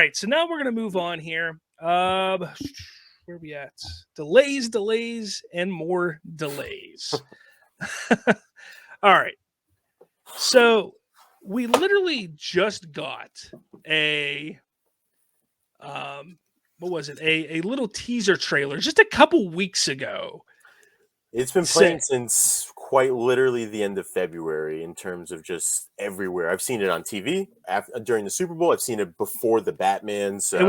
right, so now we're gonna move on here. Where are we at? Delays, and more delays. All right. So we literally just got a what was it? A little teaser trailer just a couple weeks ago. It's been playing since quite literally the end of February in terms of just everywhere. I've seen it on TV during the Super Bowl. I've seen it before the Batman. So it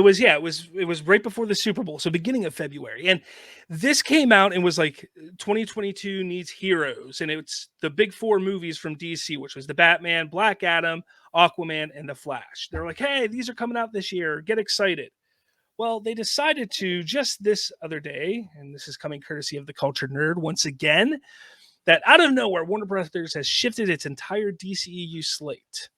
was right before the Super Bowl, so beginning of February. And this came out and was like 2022 needs heroes, and it's the big four movies from DC, which was the Batman, Black Adam, Aquaman, and the Flash. They're like, hey, these are coming out this year. Get excited. Well, they decided to just this other day, and this is coming courtesy of the Cultured Nerd once again, that out of nowhere, Warner Brothers has shifted its entire DCEU slate.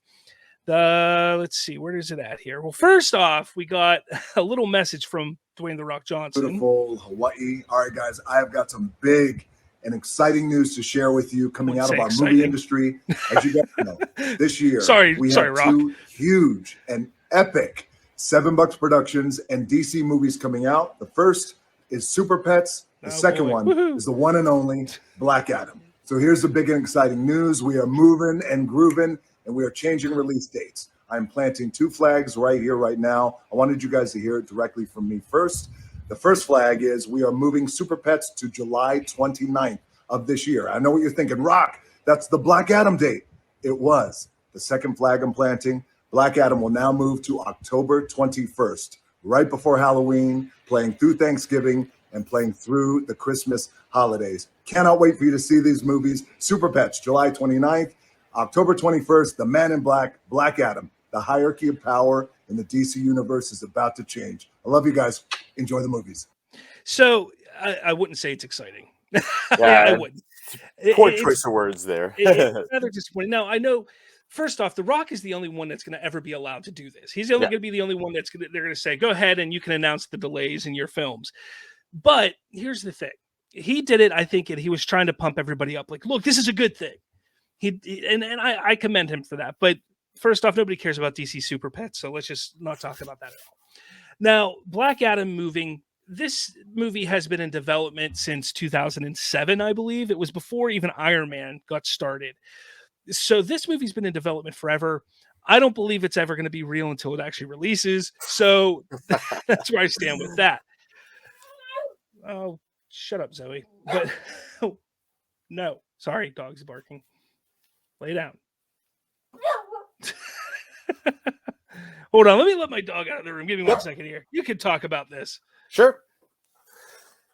Let's see, where is it at here? Well, first off, we got a little message from Dwayne "The Rock" Johnson. Beautiful Hawaii. All right, guys, I've got some big and exciting news to share with you coming out of our movie industry. As you guys know, this year we have two huge and epic $7 productions and DC movies coming out. The first is Super Pets. The second one is the one and only Black Adam. So here's the big and exciting news. We are moving and grooving, and we are changing release dates. I'm planting two flags right here, right now. I wanted you guys to hear it directly from me first. The first flag is we are moving Super Pets to July 29th of this year. I know what you're thinking. Rock, that's the Black Adam date. It was. The second flag I'm planting, Black Adam will now move to October 21st, right before Halloween, playing through Thanksgiving and playing through the Christmas holidays. Cannot wait for you to see these movies. Super Pets, July 29th, October 21st, The Man in Black, Black Adam. The hierarchy of power in the DC universe is about to change. I love you guys. Enjoy the movies. So I wouldn't say it's exciting. I wouldn't. Poor choice of words there. It's rather disappointing. Now, I know, first off, The Rock is the only one that's going to ever be allowed to do this. He's only going to be the only one they're going to say, go ahead and you can announce the delays in your films. But here's the thing. He did it, I think, and he was trying to pump everybody up. Like, look, this is a good thing. I commend him for that. But first off, nobody cares about DC Super Pets, so let's just not talk about that at all. Now, Black Adam moving, this movie has been in development since 2007, I believe. It was before even Iron Man got started. So this movie's been in development forever. I don't believe it's ever going to be real until it actually releases. So that's where I stand with that. Oh, shut up, Zoe. But no, sorry, dog's barking. Lay down. Hold on, let me let my dog out of the room. Give me 1 second here. You can talk about this. Sure.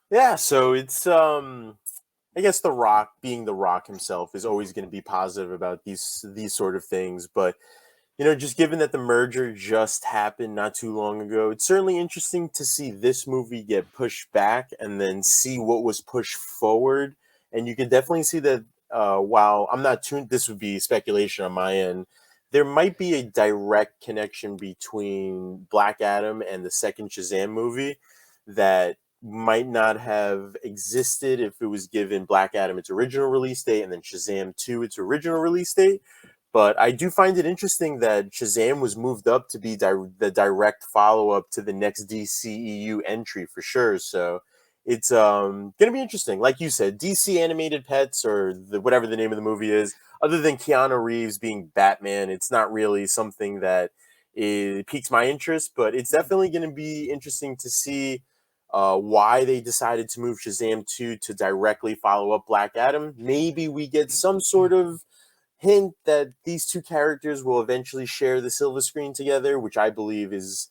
Yeah, so it's I guess The Rock, being The Rock himself, is always going to be positive about these sort of things. But, you know, just given that the merger just happened not too long ago, it's certainly interesting to see this movie get pushed back and then see what was pushed forward. And you can definitely see that while I'm not tuned, this would be speculation on my end, there might be a direct connection between Black Adam and the second Shazam movie that might not have existed if it was given Black Adam its original release date and then Shazam 2 its original release date. But I do find it interesting that Shazam was moved up to be the direct follow-up to the next DCEU entry for sure. So it's going to be interesting. Like you said, DC Animated Pets, or whatever the name of the movie is, other than Keanu Reeves being Batman, it's not really something that piques my interest. But it's definitely going to be interesting to see why they decided to move Shazam 2 to directly follow up Black Adam. Maybe we get some sort of hint that these two characters will eventually share the silver screen together, which I believe is,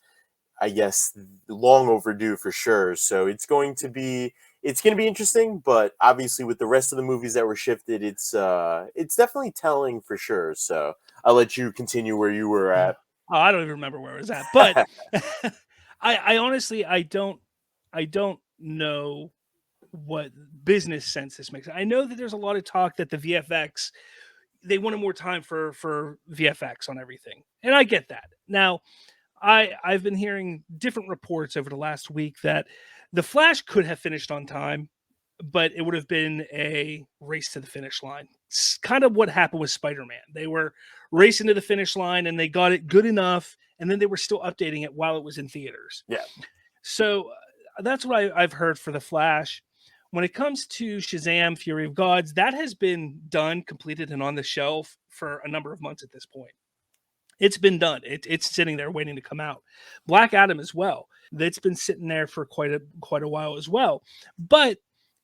I guess, long overdue for sure. So it's going to be interesting, but obviously with the rest of the movies that were shifted, it's definitely telling for sure. So I'll let you continue where you were at. Oh, I don't even remember where it was at, but I honestly, I don't know what business sense this makes. I know that there's a lot of talk that the VFX, they wanted more time for VFX on everything. And I get that. Now, I've been hearing different reports over the last week that The Flash could have finished on time, but it would have been a race to the finish line. It's kind of what happened with Spider-Man. They were racing to the finish line and they got it good enough and then they were still updating it while it was in theaters. Yeah. So that's what I've heard for The Flash. When it comes to Shazam! Fury of Gods, that has been done, completed, and on the shelf for a number of months at this point. It's been done. It's sitting there waiting to come out. Black Adam as well. That's been sitting there for quite a while as well. But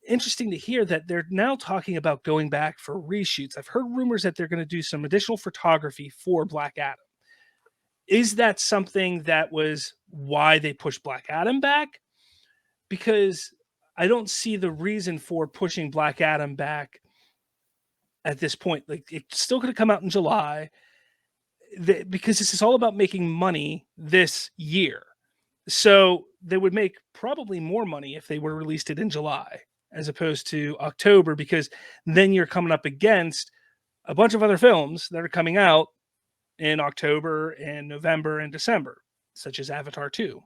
interesting to hear that they're now talking about going back for reshoots. I've heard rumors that they're going to do some additional photography for Black Adam. Is that something that was why they pushed Black Adam back? Because I don't see the reason for pushing Black Adam back at this point. Like, it's still going to come out in July. Because this is all about making money this year. So they would make probably more money if they were released it in July as opposed to October, because then you're coming up against a bunch of other films that are coming out in October and November and December, such as Avatar 2.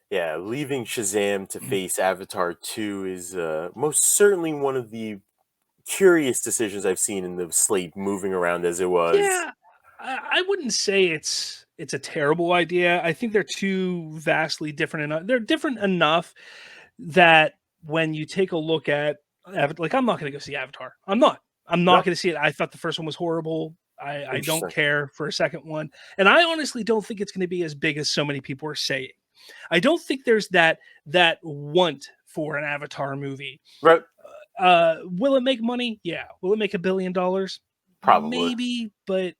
Yeah, leaving Shazam to face Avatar 2 is most certainly one of the curious decisions I've seen in the slate moving around as it was. Yeah. I wouldn't say it's a terrible idea. I think they're two vastly different enough. They're different enough that when you take a look at Avatar, like, I'm not going to go see Avatar. I'm not going to see it. I thought the first one was horrible. I don't care for a second one. And I honestly don't think it's going to be as big as so many people are saying. I don't think there's that want for an Avatar movie. Right. Will it make money? Yeah. Will it make $1 billion? Probably. Maybe, but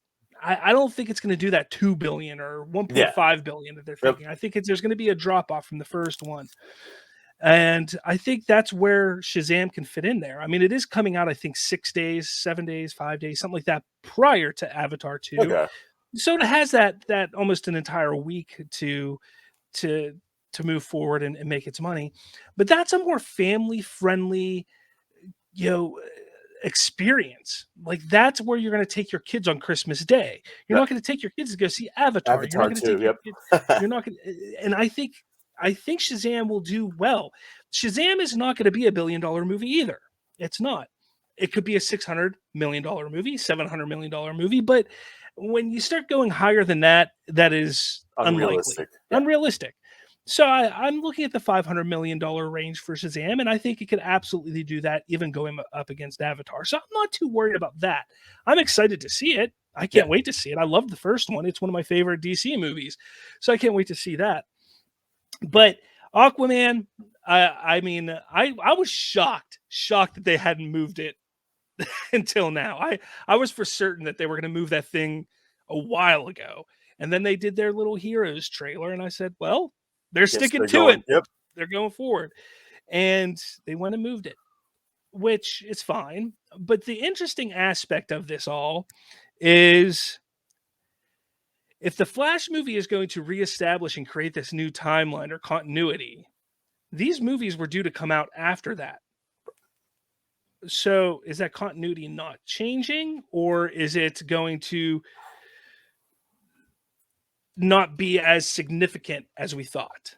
I don't think it's going to do that $2 billion or $1.5 billion that they're thinking. I think there's going to be a drop off from the first one. And I think that's where Shazam can fit in there. I mean, it is coming out, I think, 6 days, 7 days, 5 days, something like that prior to Avatar 2. Okay. So it has that almost an entire week to move forward and make its money. But that's a more family friendly, experience. Like, that's where you're going to take your kids on Christmas Day. You're not going to take your kids to go see Avatar. Avatar you're not going to you're not going to, and I think Shazam will do well. Shazam is not going to be $1 billion movie either. It's not. It could be a $600 million movie, $700 million movie, but when you start going higher than that, that is unrealistic. So I'm looking at the $500 million range for Shazam, and I think it could absolutely do that, even going up against Avatar. So I'm not too worried about that. I'm excited to see it. I can't wait to see it. I love the first one. It's one of my favorite DC movies. So I can't wait to see that. But Aquaman, I was shocked that they hadn't moved it until now. I was for certain that they were going to move that thing a while ago. And then they did their little Heroes trailer, and I said, well, they're sticking to it. Yep. They're going forward. And they went and moved it, which is fine. But the interesting aspect of this all is, if the Flash movie is going to reestablish and create this new timeline or continuity, these movies were due to come out after that. So is that continuity not changing, or is it going to not be as significant as we thought?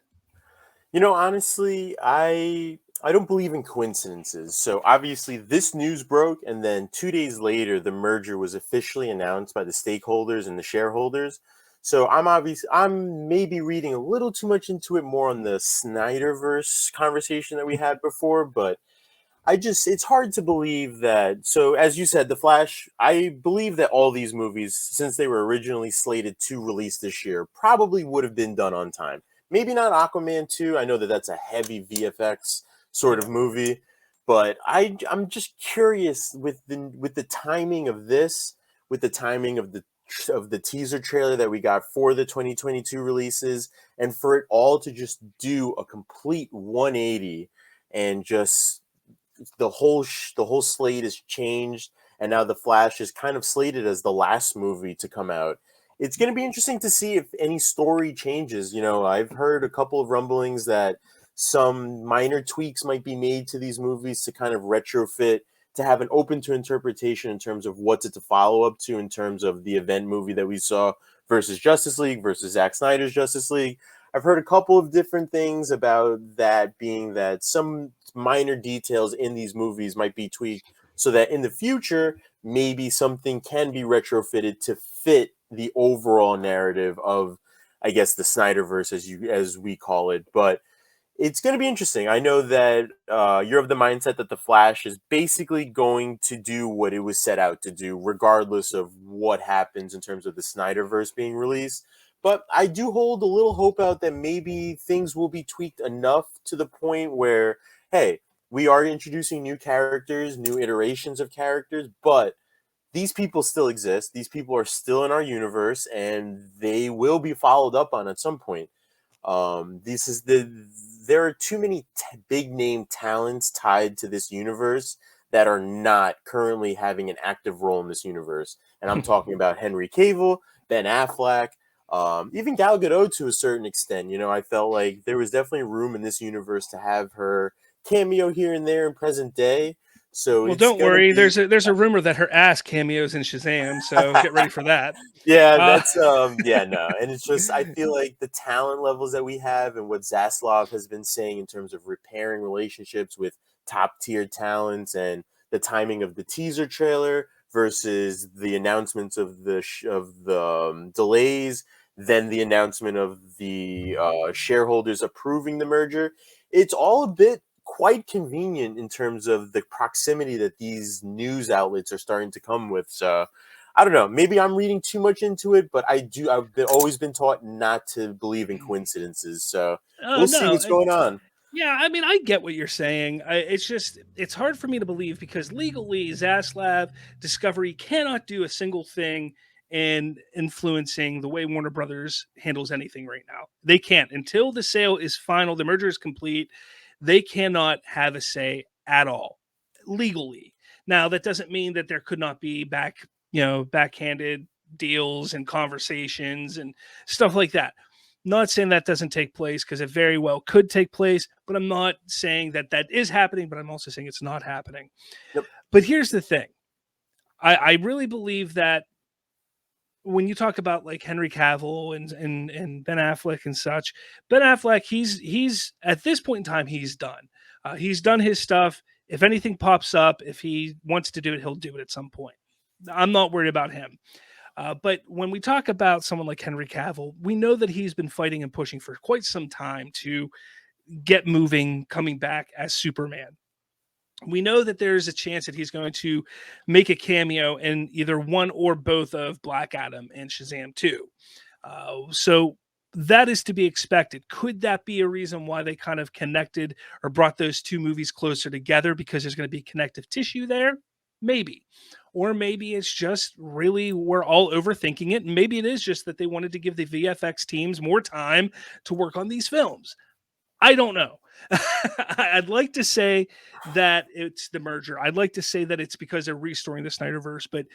Honestly, I don't believe in coincidences. So obviously this news broke, and then 2 days later, the merger was officially announced by the stakeholders and the shareholders. So I'm maybe reading a little too much into it, more on the Snyderverse conversation that we had before, but it's hard to believe that. So as you said, The Flash, I believe that all these movies, since they were originally slated to release this year, probably would have been done on time. Maybe not Aquaman 2. I know that that's a heavy VFX sort of movie, but I'm just curious with the timing of this, with the timing of the teaser trailer that we got for the 2022 releases, and for it all to just do a complete 180 and just the whole slate is changed, and now The Flash is kind of slated as the last movie to come out. It's going to be interesting to see if any story changes. I've heard a couple of rumblings that some minor tweaks might be made to these movies to kind of retrofit, to have an open to interpretation in terms of what's it to follow up to, in terms of the event movie that we saw versus Justice League versus Zack Snyder's Justice League. I've heard a couple of different things about that, being that some minor details in these movies might be tweaked so that in the future, maybe something can be retrofitted to fit the overall narrative of I guess, the Snyderverse, as we call it. But it's going to be interesting. I know that you're of the mindset that The Flash is basically going to do what it was set out to do, regardless of what happens in terms of the Snyderverse being released. But I do hold a little hope out that maybe things will be tweaked enough to the point where, hey, we are introducing new characters, new iterations of characters, but these people still exist. These people are still in our universe, and they will be followed up on at some point. There are too many big name talents tied to this universe that are not currently having an active role in this universe. And I'm talking about Henry Cavill, Ben Affleck, even Gal Gadot to a certain extent. You know, I felt like there was definitely room in this universe to have her cameo here and there in present day. So well, don't worry. There's a rumor that her ass cameos in Shazam, so get ready for that. Yeah, that's no, and it's just I feel like the talent levels that we have and what Zaslav has been saying in terms of repairing relationships with top tier talents and the timing of the teaser trailer versus the announcements of the delays, then the announcement of the shareholders approving the merger. It's all a bit quite convenient in terms of the proximity that these news outlets are starting to come with. So I don't know. Maybe I'm reading too much into it, but I've always been taught not to believe in coincidences. So we'll see what's going on. Yeah, I mean, I get what you're saying. It's hard for me to believe because legally, Zaslav Discovery cannot do a single thing in influencing the way Warner Brothers handles anything right now. They can't until the sale is final, the merger is complete. They cannot have a say at all legally. Now, that doesn't mean that there could not be backhanded deals and conversations and stuff like that. Not saying that doesn't take place because it very well could take place, but I'm not saying that is happening, but I'm also saying it's not happening. Yep. But here's the thing. I really believe that when you talk about like Henry Cavill and Ben Affleck and such, Ben Affleck, he's at this point in time, he's done. He's done his stuff. If anything pops up, if he wants to do it, he'll do it at some point. I'm not worried about him. But when we talk about someone like Henry Cavill, we know that he's been fighting and pushing for quite some time to get moving, coming back as Superman. We know that there's a chance that he's going to make a cameo in either one or both of Black Adam and Shazam 2. So that is to be expected. Could that be a reason why they kind of connected or brought those two movies closer together because there's going to be connective tissue there? Maybe. Or maybe it's just really we're all overthinking it. And maybe it is just that they wanted to give the VFX teams more time to work on these films. I don't know. I'd like to say that it's the merger. I'd like to say that it's because they're restoring the Snyderverse, but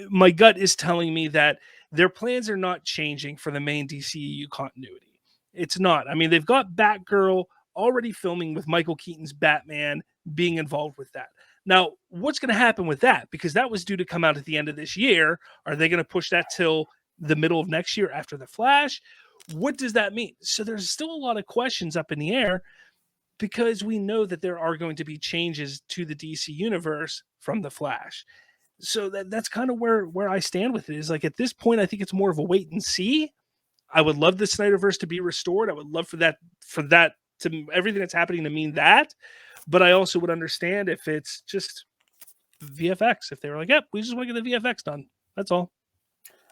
my gut is telling me that their plans are not changing for the main DCEU continuity. It's not. I mean, they've got Batgirl already filming with Michael Keaton's Batman being involved with that. Now, what's going to happen with that? Because that was due to come out at the end of this year. Are they going to push that till the middle of next year after The Flash? What does that mean? So there's still a lot of questions up in the air because we know that there are going to be changes to the DC universe from The Flash. So that's kind of where I stand with it is like at this point, I think it's more of a wait and see. I would love the Snyderverse to be restored. I would love for that to everything that's happening to mean that. But I also would understand if it's just VFX, if they were like, yep, we just want to get the VFX done. That's all.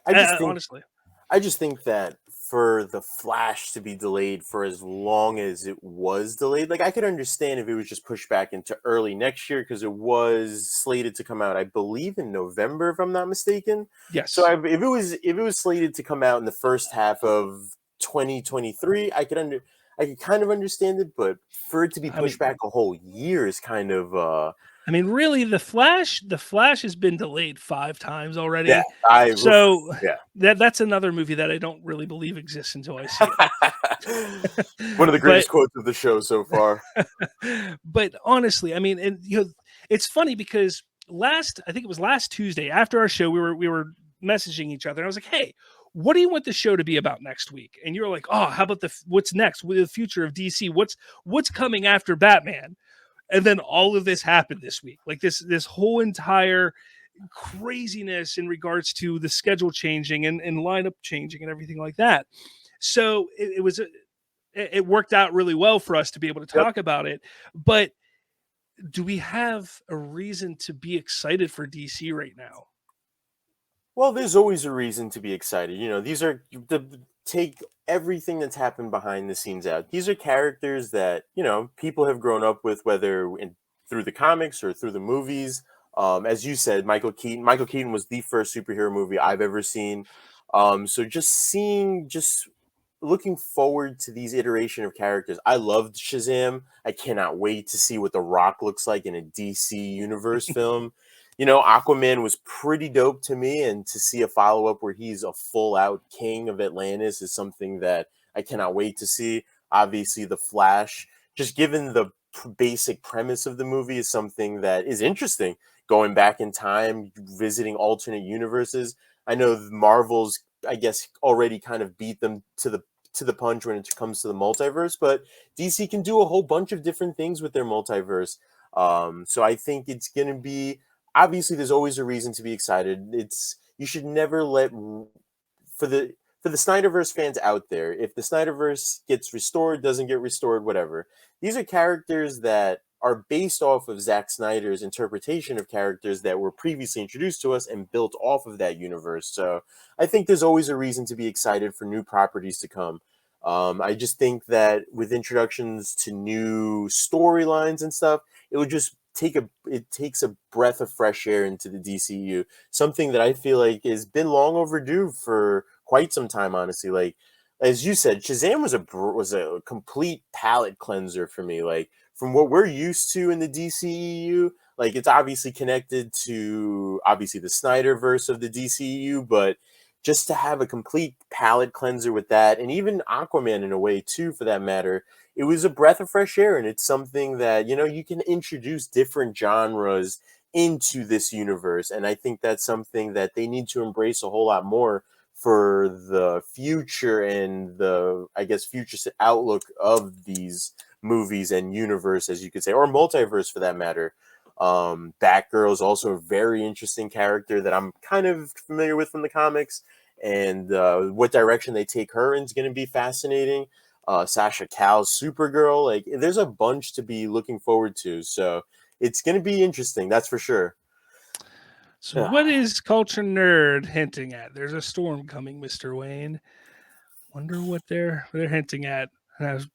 Honestly. I just think that for the Flash to be delayed for as long as it was delayed, like I could understand if it was just pushed back into early next year because it was slated to come out, I believe, in November, if I'm not mistaken. Yes. So if it was slated to come out in the first half of 2023, I could kind of understand it, but for it to be pushed back a whole year is kind of. I mean, really, the Flash has been delayed 5 times already. Yeah, that's another movie that I don't really believe exists until I see it. One of the greatest quotes of the show so far. But honestly, I mean, and it's funny because I think it was last Tuesday after our show, we were messaging each other. And I was like, hey, what do you want the show to be about next week? And you're like, oh, how about what's next with the future of DC? What's coming after Batman? And then all of this happened this week. Like this whole entire craziness in regards to the schedule changing and lineup changing and everything like that. So it worked out really well for us to be able to talk about it. But do we have a reason to be excited for DC right now? Well, there's always a reason to be excited. These are take everything that's happened behind the scenes out. These are characters that, people have grown up with, whether through the comics or through the movies. As you said, Michael Keaton. Michael Keaton was the first superhero movie I've ever seen. So just looking forward to these iteration of characters. I loved Shazam. I cannot wait to see what The Rock looks like in a DC universe film. Aquaman was pretty dope to me, and to see a follow-up where he's a full-out king of Atlantis is something that I cannot wait to see. Obviously, The Flash, just given the basic premise of the movie, is something that is interesting. Going back in time, visiting alternate universes. I know Marvel's, I guess, already kind of beat them to the punch when it comes to the multiverse, but DC can do a whole bunch of different things with their multiverse. So I think it's going to be, obviously there's always a reason to be excited. You should never let, for the Snyderverse fans out there, if the Snyderverse gets restored, doesn't get restored, whatever, these are characters that are based off of Zack Snyder's interpretation of characters that were previously introduced to us and built off of that universe. So I think there's always a reason to be excited for new properties to come. I just think that with introductions to new storylines and stuff, it takes a breath of fresh air into the DCU. Something that I feel like has been long overdue for quite some time, honestly. Like, as you said, Shazam was a complete palate cleanser for me. Like, from what we're used to in the DCEU, like, it's obviously connected to obviously the Snyderverse of the DCEU, but just to have a complete palate cleanser with that, and even Aquaman in a way too, for that matter, it was a breath of fresh air. And it's something that, you can introduce different genres into this universe. And I think that's something that they need to embrace a whole lot more for the future and the, I guess, future outlook of these movies and universe, as you could say, or multiverse for that matter. Batgirl is also a very interesting character that I'm kind of familiar with from the comics, and what direction they take her in is going to be fascinating. Sasha Cal's Supergirl, like, there's a bunch to be looking forward to, so it's going to be interesting, that's for sure. So what is Culture Nerd hinting at? There's a storm coming, Mr. Wayne. Wonder what they're hinting at.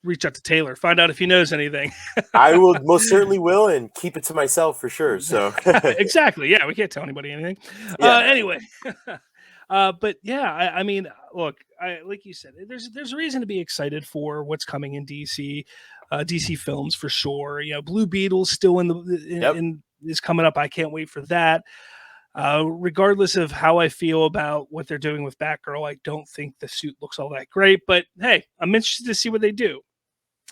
Reach out to Taylor, find out if he knows anything. I will most certainly will, and keep it to myself for sure. So exactly, yeah, we can't tell anybody anything. Yeah. Anyway, but yeah, I mean, look, like you said, there's a reason to be excited for what's coming in DC, DC films for sure. Blue Beetle's still is coming up. I can't wait for that. Regardless of how I feel about what they're doing with Batgirl, I don't think the suit looks all that great, but hey, I'm interested to see what they do.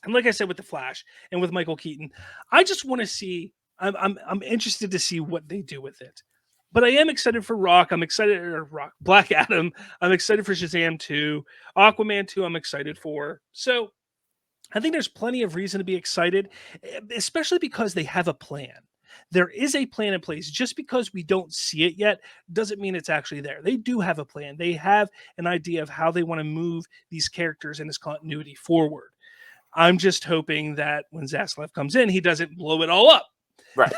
And like I said, with the Flash and with Michael Keaton, I just want to see, I'm interested to see what they do with it. But I am excited for Rock. I'm excited for Black Adam. I'm excited for Shazam 2. Aquaman 2, I'm excited for. So I think there's plenty of reason to be excited, especially because they have a plan. There is a plan in place. Just because we don't see it yet doesn't mean it's actually there. They do have a plan. They have an idea of how they want to move these characters and this continuity forward. I'm just hoping that when Zaslav comes in, he doesn't blow it all up. Right.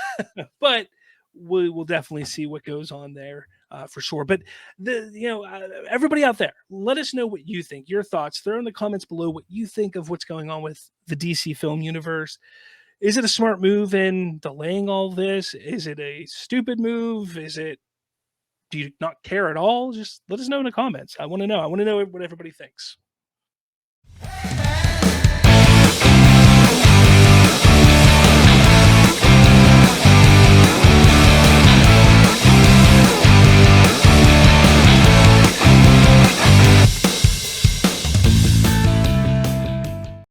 But we will definitely see what goes on there for sure. But everybody out there, let us know what you think. Your thoughts. Throw in the comments below what you think of what's going on with the DC film universe. Is it a smart move in delaying all this? Is it a stupid move? Do you not care at all? Just let us know in the comments. I want to know. I want to know what everybody thinks.